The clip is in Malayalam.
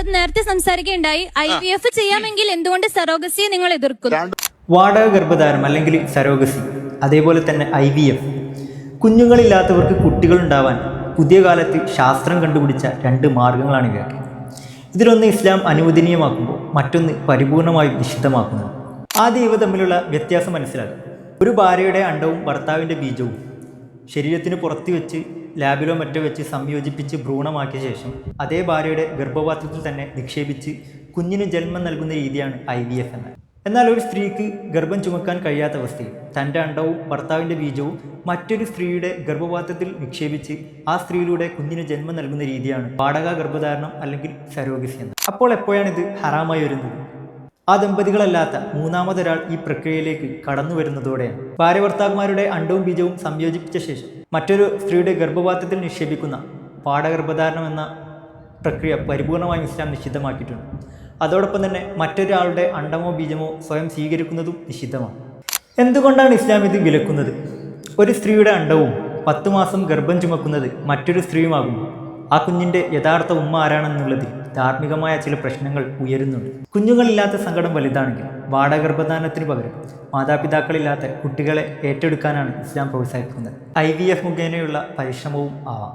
ഉസ്താദ് നേരത്തെ സംസാരിക്കുകയുണ്ടായി IVF ചെയ്യാമെങ്കിൽ എന്തുകൊണ്ട് സറോഗസിയെ നിങ്ങൾ എതിർക്കുന്നു? വാടക ഗർഭധാരണം അല്ലെങ്കിൽ സരോഗസി, അതേപോലെ തന്നെ IVF, കുഞ്ഞുങ്ങളില്ലാത്തവർക്ക് കുട്ടികളുണ്ടാവാൻ പുതിയ കാലത്ത് ശാസ്ത്രം കണ്ടുപിടിച്ച രണ്ട് മാർഗങ്ങളാണ് ഇവയൊക്കെ. ഇതിലൊന്ന് ഇസ്ലാം അനുവദനീയമാക്കുമ്പോൾ മറ്റൊന്ന് പരിപൂർണമായും നിഷിദ്ധമാക്കുന്നത്. ആദ്യം ഇവ തമ്മിലുള്ള വ്യത്യാസം മനസ്സിലാക്കും. ഒരു ഭാര്യയുടെ അണ്ടവും ഭർത്താവിൻ്റെ ബീജവും ശരീരത്തിന് പുറത്ത് വെച്ച് ലാബിലോ മറ്റോ വെച്ച് സംയോജിപ്പിച്ച് ഭ്രൂണമാക്കിയ ശേഷം അതേ ഭാര്യയുടെ ഗർഭപാത്രത്തിൽ തന്നെ നിക്ഷേപിച്ച് കുഞ്ഞിന് ജന്മം നൽകുന്ന രീതിയാണ് IVF എന്നത്. എന്നാൽ ഒരു സ്ത്രീക്ക് ഗർഭം ചുമക്കാൻ കഴിയാത്ത അവസ്ഥയിൽ തൻ്റെ അണ്ടവും ഭർത്താവിൻ്റെ ബീജവും മറ്റൊരു സ്ത്രീയുടെ ഗർഭപാത്രത്തിൽ നിക്ഷേപിച്ച് ആ സ്ത്രീയിലൂടെ കുഞ്ഞിന് ജന്മം നൽകുന്ന രീതിയാണ് വാടക ഗർഭധാരണം അല്ലെങ്കിൽ സരോഗസി എന്നത്. അപ്പോൾ എപ്പോഴാണ് ഇത് ഹറാമായി വരുന്നത്? ആ ദമ്പതികളല്ലാത്ത മൂന്നാമതൊരാൾ ഈ പ്രക്രിയയിലേക്ക് കടന്നു വരുന്നതോടെയാണ്. ഭാര്യ ഭർത്താക്കന്മാരുടെ അണ്ടവും ബീജവും സംയോജിപ്പിച്ച ശേഷം മറ്റൊരു സ്ത്രീയുടെ ഗർഭപാത്രത്തിൽ നിക്ഷേപിക്കുന്ന പാഠഗർഭധാരണം എന്ന പ്രക്രിയ പരിപൂർണമായും ഇസ്ലാം നിഷിദ്ധമാക്കിയിട്ടുണ്ട്. അതോടൊപ്പം തന്നെ മറ്റൊരാളുടെ അണ്ടമോ ബീജമോ സ്വയം സ്വീകരിക്കുന്നതും നിഷിദ്ധമാണ്. എന്തുകൊണ്ടാണ് ഇസ്ലാം ഇത് വിലക്കുന്നത്? ഒരു സ്ത്രീയുടെ അണ്ടവും 10 മാസം ഗർഭം ചുമക്കുന്നത് മറ്റൊരു സ്ത്രീയുമാകുമ്പോൾ ആ കുഞ്ഞിൻ്റെ യഥാർത്ഥ ഉമ്മ ആരാണെന്നുള്ളതിൽ ധാർമ്മികമായ ചില പ്രശ്നങ്ങൾ ഉയരുന്നുണ്ട്. കുഞ്ഞുങ്ങളില്ലാത്ത സങ്കടം വലുതാണെങ്കിൽ വാടകഗർഭധാരണത്തിന് പകരം മാതാപിതാക്കളില്ലാത്ത കുട്ടികളെ ഏറ്റെടുക്കാനാണ് ഇസ്ലാം പ്രോത്സാഹിപ്പിക്കുന്നത്. IVF മുഖേനയുള്ള പരിശ്രമവും ആവാം.